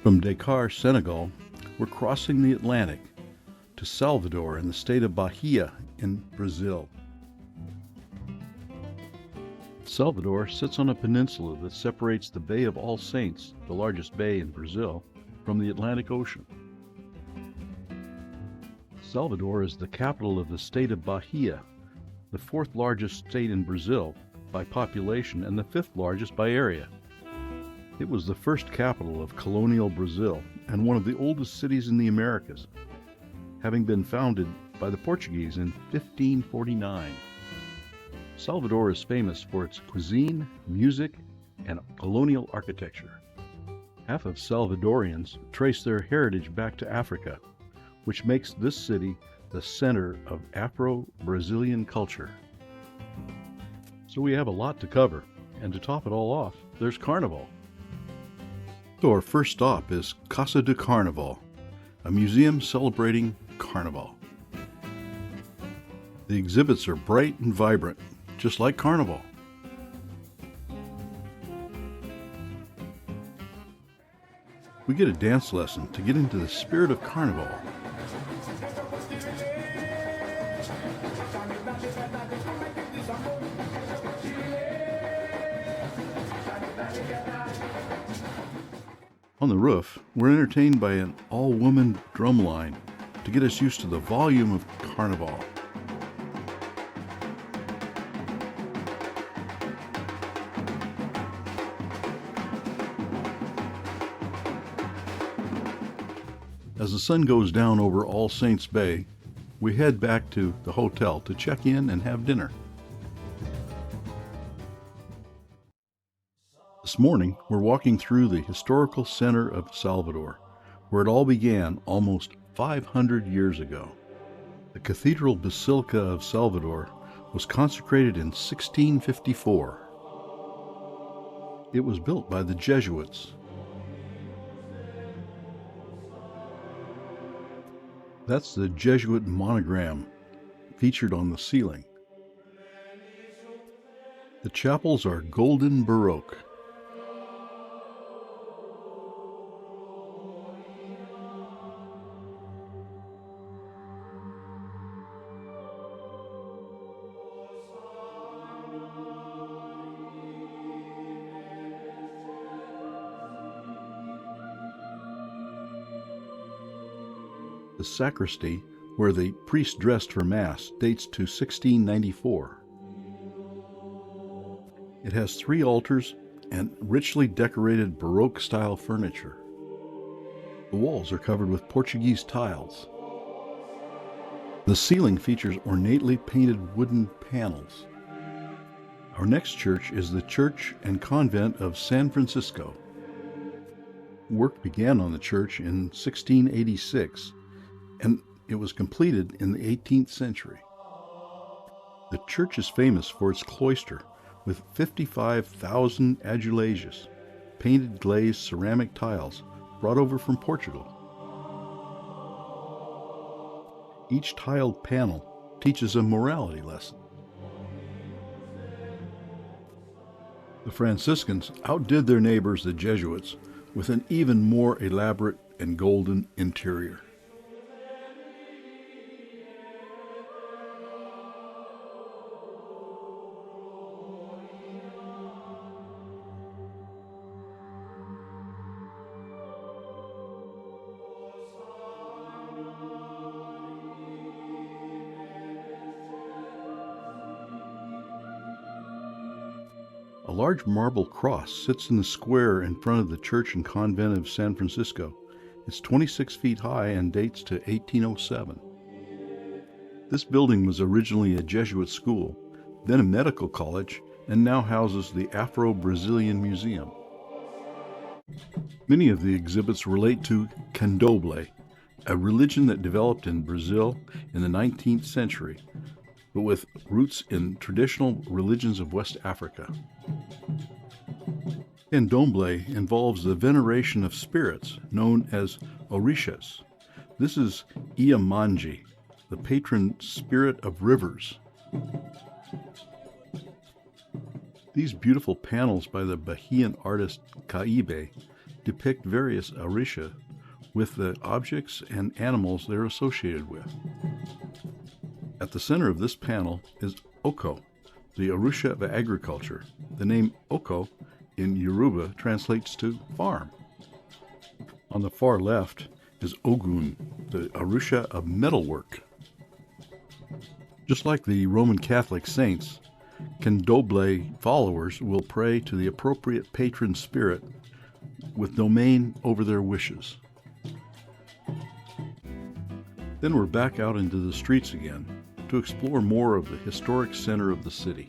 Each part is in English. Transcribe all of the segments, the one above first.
From Dakar, Senegal, we're crossing the Atlantic to Salvador in the state of Bahia in Brazil. Salvador sits on a peninsula that separates the Bay of All Saints, the largest bay in Brazil, from the Atlantic Ocean. Salvador is the capital of the state of Bahia, the fourth largest state in Brazil by population and the fifth largest by area. It was the first capital of colonial Brazil and one of the oldest cities in the Americas, having been founded by the Portuguese in 1549. Salvador is famous for its cuisine, music, and colonial architecture. Half of Salvadorians trace their heritage back to Africa, which makes this city the center of Afro-Brazilean culture. So we have a lot to cover, and to top it all off, there's Carnaval. So our first stop is Casa de Carnaval, a museum celebrating Carnaval. The exhibits are bright and vibrant, just like Carnival. We get a dance lesson to get into the spirit of Carnival. On the roof, we're entertained by an all-woman drum line to get us used to the volume of Carnival. As the sun goes down over All Saints Bay, we head back to the hotel to check in and have dinner. This morning, we're walking through the historical center of Salvador, where it all began almost 500 years ago. The Cathedral Basilica of Salvador was consecrated in 1654. It was built by the Jesuits. That's the Jesuit monogram featured on the ceiling. The chapels are golden Baroque. The sacristy, where the priest dressed for Mass, dates to 1694. It has 3 altars and richly decorated Baroque-style furniture. The walls are covered with Portuguese tiles. The ceiling features ornately painted wooden panels. Our next church is the Church and Convent of San Francisco. Work began on the church in 1686, and it was completed in the 18th century. The church is famous for its cloister, with 55,000 azulejos, painted glazed ceramic tiles brought over from Portugal. Each tiled panel teaches a morality lesson. The Franciscans outdid their neighbors, the Jesuits, with an even more elaborate and golden interior. A large marble cross sits in the square in front of the Church and Convent of San Francisco. It's 26 feet high and dates to 1807. This building was originally a Jesuit school, then a medical college, and now houses the Afro-Brazilean Museum. Many of the exhibits relate to candomblé, a religion that developed in Brazil in the 19th century, but with roots in traditional religions of West Africa. Candomblé involves the veneration of spirits known as orishas. This is Iamanji, the patron spirit of rivers. These beautiful panels by the Bahian artist Caibe depict various orisha with the objects and animals they're associated with. At the center of this panel is Oko, the orisha of agriculture. The name Oko in Yoruba translates to farm. On the far left is Ogun, the orisha of metalwork. Just like the Roman Catholic saints, Candomblé followers will pray to the appropriate patron spirit with domain over their wishes. Then we're back out into the streets again to explore more of the historic center of the city.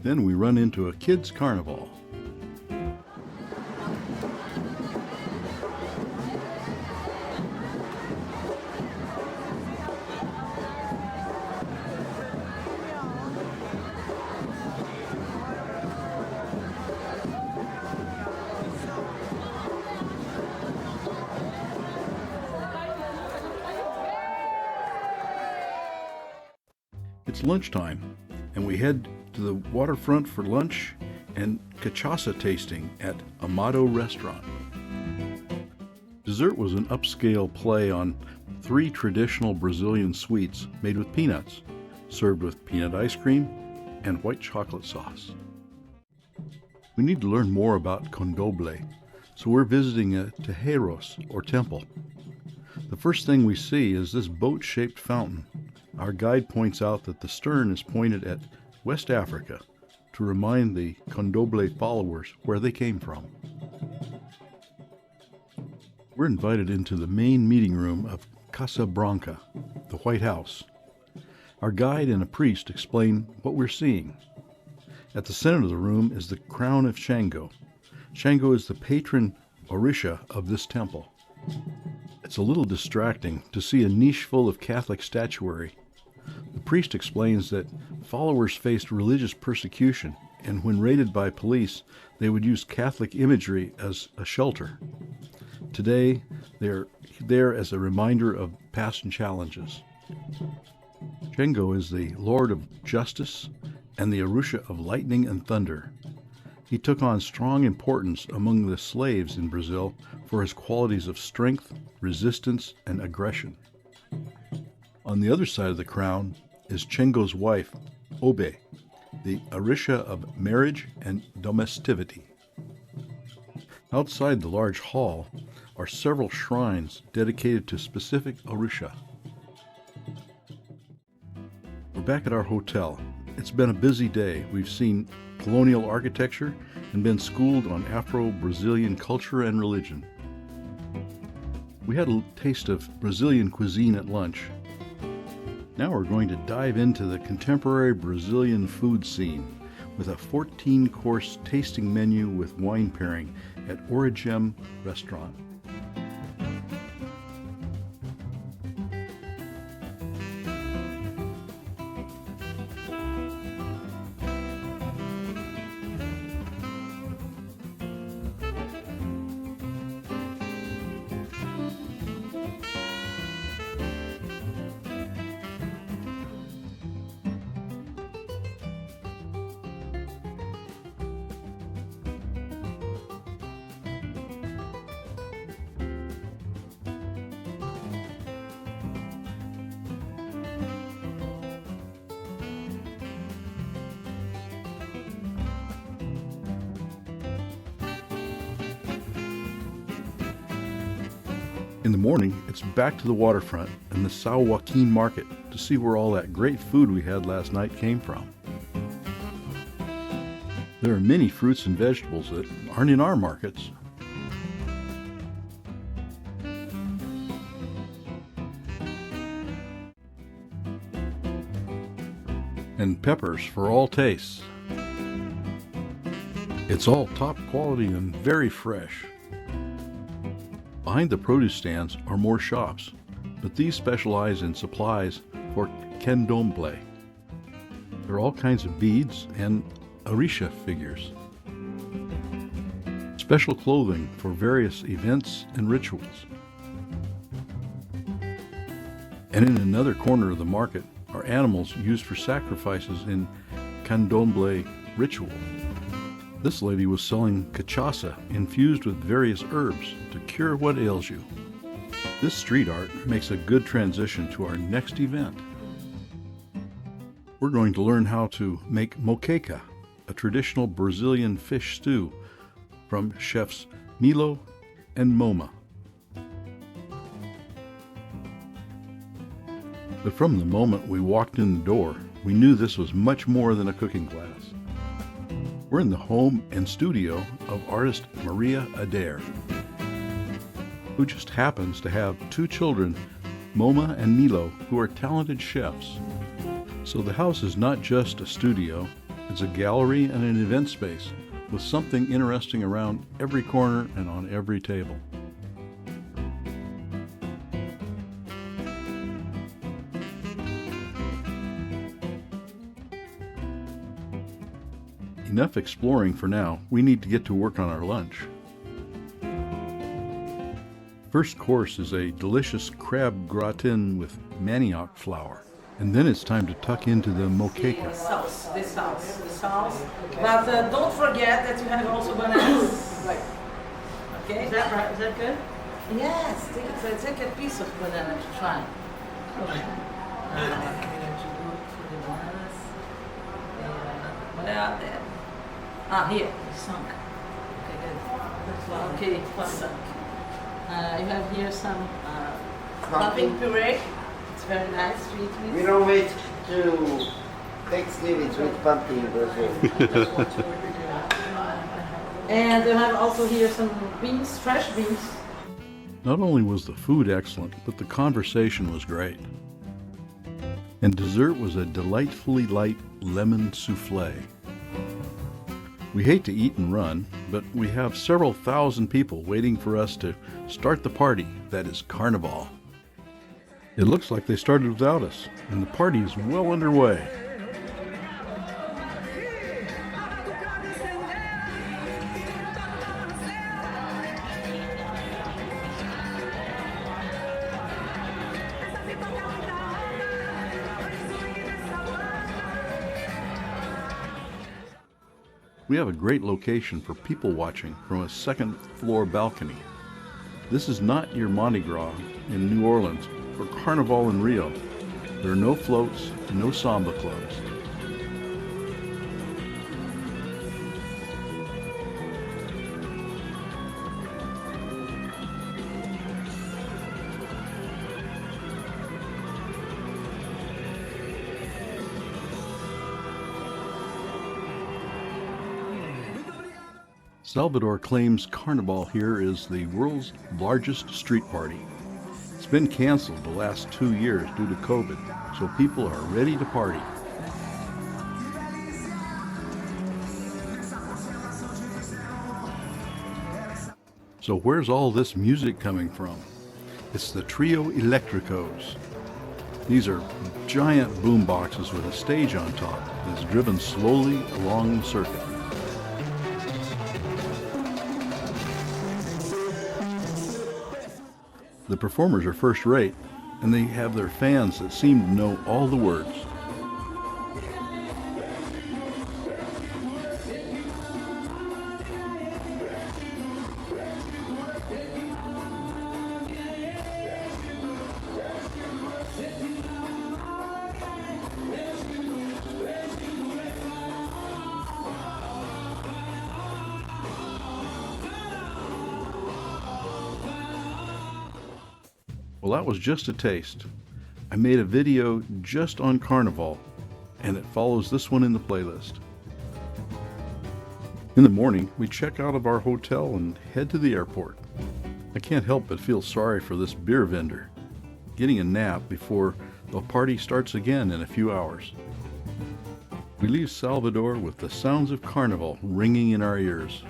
Then we run into a kids' carnival. It's lunchtime, and we head to the waterfront for lunch and cachaça tasting at Amado Restaurant. Dessert was an upscale play on 3 traditional Brazilian sweets made with peanuts, served with peanut ice cream and white chocolate sauce. We need to learn more about Candomblé, so we're visiting a terreiros, or temple. The first thing we see is this boat-shaped fountain. Our guide points out that the stern is pointed at West Africa to remind the Candomblé followers where they came from. We're invited into the main meeting room of Casa Branca, the White House. Our guide and a priest explain what we're seeing. At the center of the room is the crown of Shango. Shango is the patron orisha of this temple. It's a little distracting to see a niche full of Catholic statuary. The priest explains that followers faced religious persecution, and when raided by police, they would use Catholic imagery as a shelter. Today, they're there as a reminder of past challenges. Shango is the Lord of Justice and the orisha of lightning and thunder. He took on strong importance among the slaves in Brazil for his qualities of strength, resistance, and aggression. On the other side of the crown is Shango's wife, Obe, the orisha of marriage and domesticity. Outside the large hall are several shrines dedicated to specific orisha. We're back at our hotel. It's been a busy day. We've seen colonial architecture and been schooled on Afro-Brazilean culture and religion. We had a taste of Brazilian cuisine at lunch. Now we're going to dive into the contemporary Brazilian food scene with a 14-course tasting menu with wine pairing at Origem Restaurant. In the morning, it's back to the waterfront and the São Joaquim market to see where all that great food we had last night came from. There are many fruits and vegetables that aren't in our markets. And peppers for all tastes. It's all top quality and very fresh. Behind the produce stands are more shops, but these specialize in supplies for candomblé. There are all kinds of beads and orisha figures. Special clothing for various events and rituals. And in another corner of the market are animals used for sacrifices in candomblé ritual. This lady was selling cachaça infused with various herbs to cure what ails you. This street art makes a good transition to our next event. We're going to learn how to make moqueca, a traditional Brazilian fish stew from chefs Milo and Moma. But from the moment we walked in the door, we knew this was much more than a cooking class. We're in the home and studio of artist Maria Adair, who just happens to have two children, Moma and Milo, who are talented chefs. So the house is not just a studio, it's a gallery and an event space with something interesting around every corner and on every table. Enough exploring for now. We need to get to work on our lunch. First course is a delicious crab gratin with manioc flour. And then it's time to tuck into the moqueca. The sauce. But don't forget that you have also bananas. Right. Okay? Is that right? Is that good? Yes. Take a piece of banana to try. Okay. What are there? Here. Sunk. Okay, good. Okay, sunk. You have here some pumpkin puree. It's very nice, sweet. We don't wait to Thanksgiving with pumpkin in Brazil. And you have also here some beans, fresh beans. Not only was the food excellent, but the conversation was great. And dessert was a delightfully light lemon souffle. We hate to eat and run, but we have several thousand people waiting for us to start the party that is Carnaval. It looks like they started without us, and the party is well underway. We have a great location for people watching from a second-floor balcony. This is not your Mardi Gras in New Orleans or Carnaval in Rio. There are no floats, no samba clubs. Salvador claims Carnaval here is the world's largest street party. It's been canceled the last 2 years due to COVID, so people are ready to party. So where's all this music coming from? It's the Trio Electricos. These are giant boom boxes with a stage on top that's driven slowly along the circuit. The performers are first rate, and they have their fans that seem to know all the words. Well, that was just a taste. I made a video just on Carnaval, and it follows this one in the playlist. In the morning, we check out of our hotel and head to the airport. I can't help but feel sorry for this beer vendor, getting a nap before the party starts again in a few hours. We leave Salvador with the sounds of Carnival ringing in our ears.